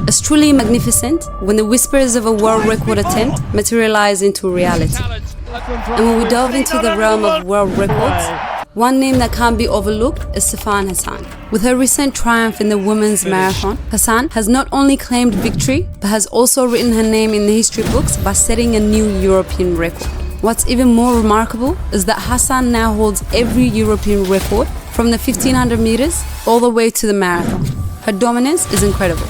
It's truly magnificent when the whispers of a world record attempt materialize into reality. And when we delve into the realm of world records, one name that can't be overlooked is Sifan Hassan. With her recent triumph in the women's marathon, Hassan has not only claimed victory, but has also written her name in the history books by setting a new European record. What's even more remarkable is that Hassan now holds every European record from the 1500 meters all the way to the marathon. Her dominance is incredible.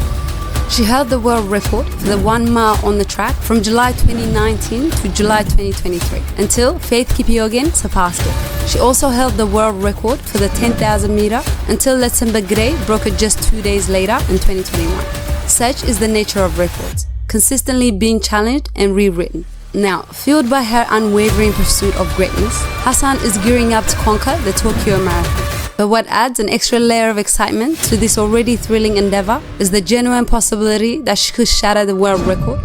She held the world record for the 1 mile on the track from July 2019 to July 2023 until Faith Kipyegon surpassed it. She also held the world record for the 10,000 meter until Letzenberg Gray broke it just 2 days later in 2021. Such is the nature of records, consistently being challenged and rewritten. Now, fueled by her unwavering pursuit of greatness, Hassan is gearing up to conquer the Tokyo Marathon. But what adds an extra layer of excitement to this already thrilling endeavor is the genuine possibility that she could shatter the world record.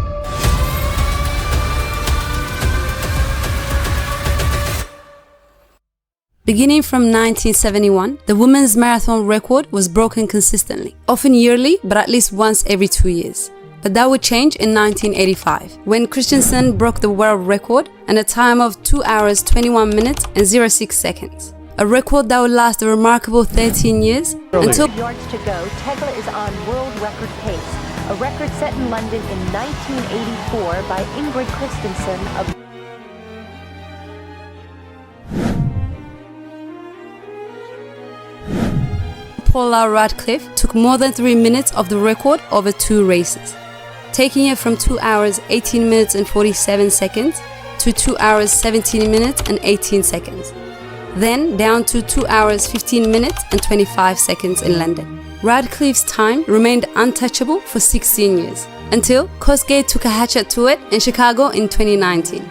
Beginning from 1971, the women's marathon record was broken consistently, often yearly, but at least once every 2 years. But that would change in 1985, when Christensen broke the world record in a time of 2 hours, 21 minutes and 06 seconds. A record that would last a remarkable 13 years until yards to go, Tegla is on world record pace, a record set in London in 1984 by Ingrid Christensen of Paula Radcliffe took more than 3 minutes of the record over 2 races, taking it from 2 hours 18 minutes and 47 seconds to 2 hours 17 minutes and 18 seconds. Then down to 2 hours 15 minutes and 25 seconds in London. Radcliffe's time remained untouchable for 16 years, until Kosgei took a hatchet to it in Chicago in 2019.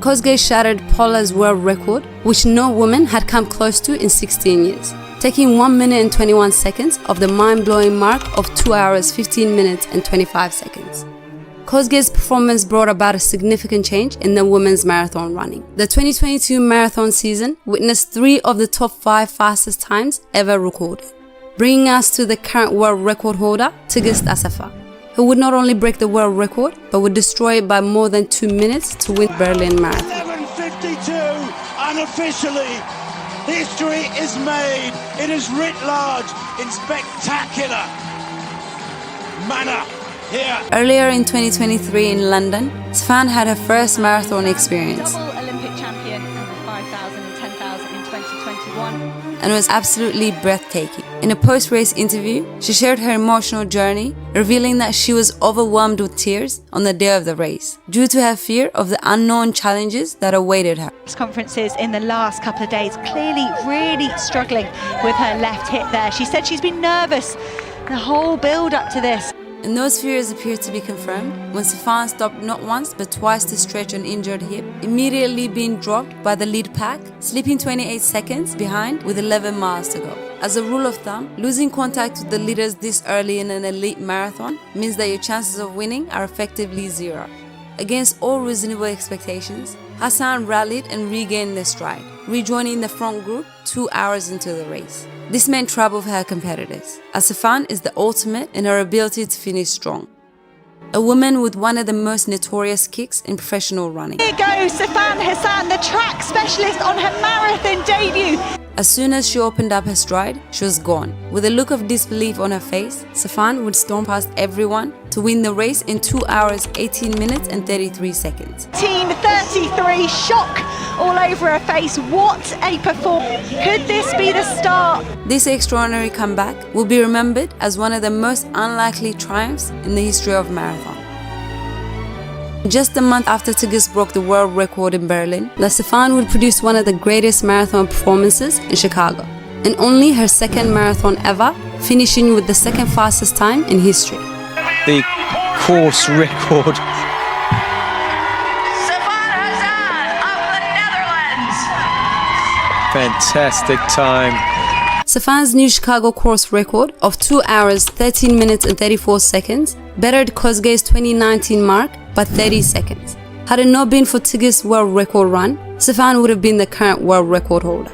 Kosgei shattered Paula's world record, which no woman had come close to in 16 years, taking 1 minute and 21 seconds of the mind-blowing mark of 2 hours 15 minutes and 25 seconds. Kosgei's performance brought about a significant change in the women's marathon running. The 2022 marathon season witnessed 3 of the top 5 fastest times ever recorded, bringing us to the current world record holder, Tigist Assefa, who would not only break the world record, but would destroy it by more than 2 minutes to win Berlin Marathon. 11:52, unofficially, history is made. It is writ large in spectacular manner. Here. Earlier in 2023 in London, Sifan had her first marathon experience. Double Olympic champion in the 5,000 and 10,000 in 2021. And was absolutely breathtaking. In a post-race interview, she shared her emotional journey, revealing that she was overwhelmed with tears on the day of the race, due to her fear of the unknown challenges that awaited her. Conferences in the last couple of days, clearly really struggling with her left hip there. She said she's been nervous the whole build up to this. And those fears appeared to be confirmed when Sifan stopped not once but twice to stretch an injured hip, immediately being dropped by the lead pack, slipping 28 seconds behind with 11 miles to go. As a rule of thumb, losing contact with the leaders this early in an elite marathon means that your chances of winning are effectively zero. Against all reasonable expectations, Hassan rallied and regained their stride, rejoining the front group 2 hours into the race. This meant trouble for her competitors, as Sifan is the ultimate in her ability to finish strong. A woman with one of the most notorious kicks in professional running. Here goes Sifan Hassan, the track specialist on her marathon debut. As soon as she opened up her stride, she was gone. With a look of disbelief on her face, Sifan would storm past everyone to win the race in 2 hours, 18 minutes and 33 seconds. 1933, shock all over her face. What a performance. Could this be the start? This extraordinary comeback will be remembered as one of the most unlikely triumphs in the history of marathon. Just a month after Tigist broke the world record in Berlin, Sifan would produce one of the greatest marathon performances in Chicago, and only her second marathon ever, finishing with the second fastest time in history. The course record. Sifan Hassan of the Netherlands. Fantastic time. Sifan's new Chicago course record of 2 hours, 13 minutes and 34 seconds bettered Kosgei's 2019 mark by 30 seconds. Had it not been for Tigist's world record run, Sifan would have been the current world record holder.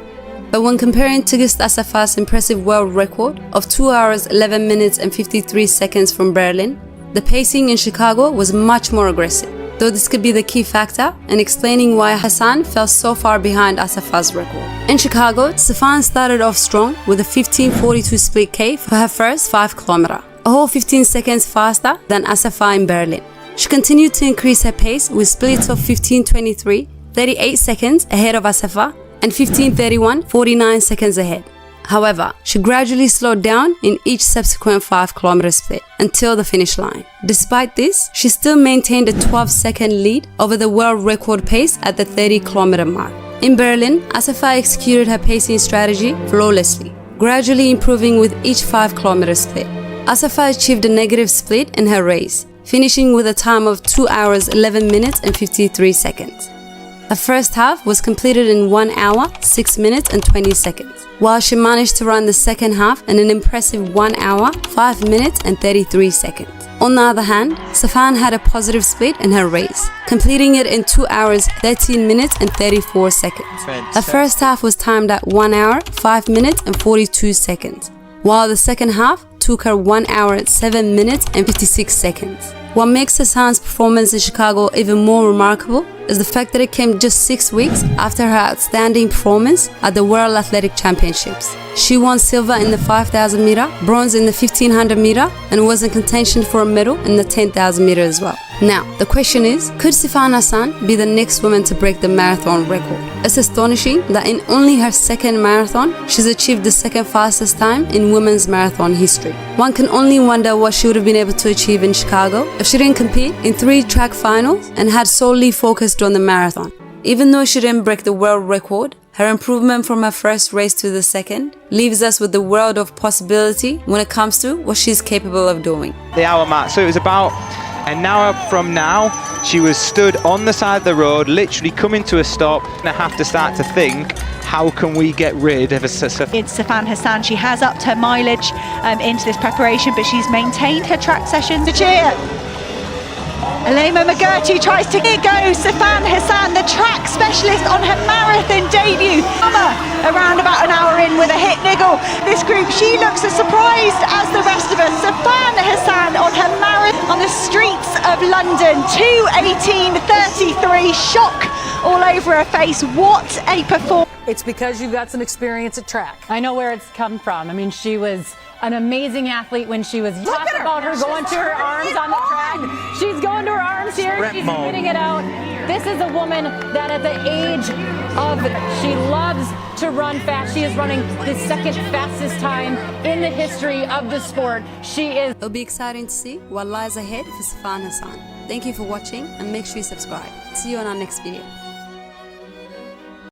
But when comparing Tigist Assefa's impressive world record of 2 hours, 11 minutes and 53 seconds from Berlin The pacing in Chicago was much more aggressive, though this could be the key factor in explaining why Hassan fell so far behind Asafa's record. In Chicago, Sifan started off strong with a 15:42 split K for her first 5 km, a whole 15 seconds faster than Asafa in Berlin. She continued to increase her pace with splits of 15:23, 38 seconds ahead of Asafa, and 15:31, 49 seconds ahead. However, she gradually slowed down in each subsequent 5 km split until the finish line. Despite this, she still maintained a 12-second lead over the world record pace at the 30 km mark. In Berlin, Asafa executed her pacing strategy flawlessly, gradually improving with each 5 km split. Asafa achieved a negative split in her race, finishing with a time of 2 hours 11 minutes and 53 seconds. The first half was completed in 1 hour, 6 minutes and 20 seconds, while she managed to run the second half in an impressive 1 hour, 5 minutes and 33 seconds. On the other hand, Sifan had a positive split in her race, completing it in 2 hours, 13 minutes and 34 seconds. The first half was timed at 1 hour, 5 minutes and 42 seconds, while the second half took her 1 hour, 7 minutes and 56 seconds. What makes Hassan's performance in Chicago even more remarkable is the fact that it came just 6 weeks after her outstanding performance at the World Athletic Championships. She won silver in the 5,000 meter, bronze in the 1,500 meter, and was in contention for a medal in the 10,000 meter as well. Now, the question is, could Sifan Hassan be the next woman to break the marathon record? It's astonishing that in only her second marathon, she's achieved the second fastest time in women's marathon history. One can only wonder what she would have been able to achieve in Chicago if she didn't compete in 3 track finals and had solely focused on the marathon. Even though she didn't break the world record, her improvement from her first race to the second leaves us with the world of possibility when it comes to what she's capable of doing. The hour mark, so it was about an hour from now. She was stood on the side of the road, literally coming to a stop, and I have to start to think, how can we get rid of It's Sifan Hassan. She has upped her mileage into this preparation, but she's maintained her track sessions. The cheer! Elena McGurty tries to go. Sifan Hassan, the track specialist, on her marathon debut. Around about an hour in with a hit niggle. This group, she looks as surprised as the rest of us. Sifan Hassan on her marathon on the streets of London. 2:18:33, shock all over her face. What a performance. It's because you've got some experience at track. I know where it's come from. I mean, she was an amazing athlete when she was. Talk about her going to her arms on the track. She's going to her arms here. She's spitting it out. This is a woman that at the age of, she loves to run fast. She is running the second fastest time in the history of the sport. She is. It'll be exciting to see what lies ahead for Sifan Hassan. Thank you for watching and make sure you subscribe. See you on our next video.